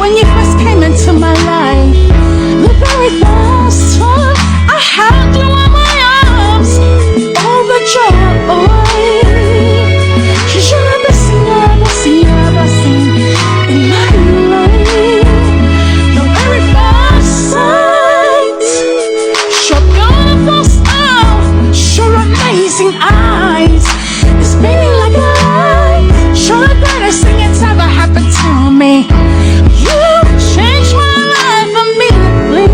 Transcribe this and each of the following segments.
when you first came into my life. The very first time I held you in my arms, overjoyed. You're a blessing, you're a blessing, you're a blessing in my life. The very first sight, your beautiful smile, your amazing eyes, it's beaming like a light. You're the greatest thing that's ever happened to me. You changed my life immediately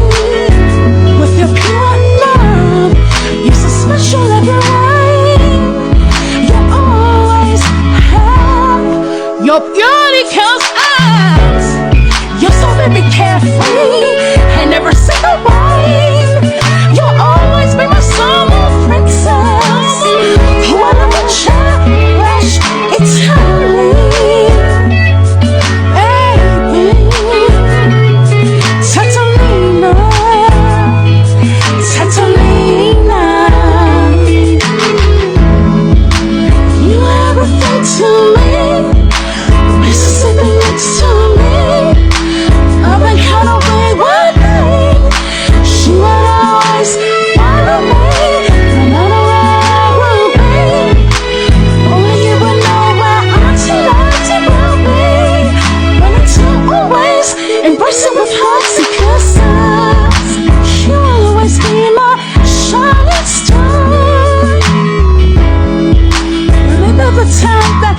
with your pure love. You're so special every way. You always have your beauty kills us. You're so very carefree and every single way. You'll always be my Samoan princess, who I never cherish eternally. Tateolena, Tateolena, you are everything to me. Mississippi next to me. I've been kind of wayward thing. She would always follow me, no matter where I will be. Only you would know where Auntie Lottie will be. Running to always embrace it with hugs and kisses. She will always be my shining star. Remember the time that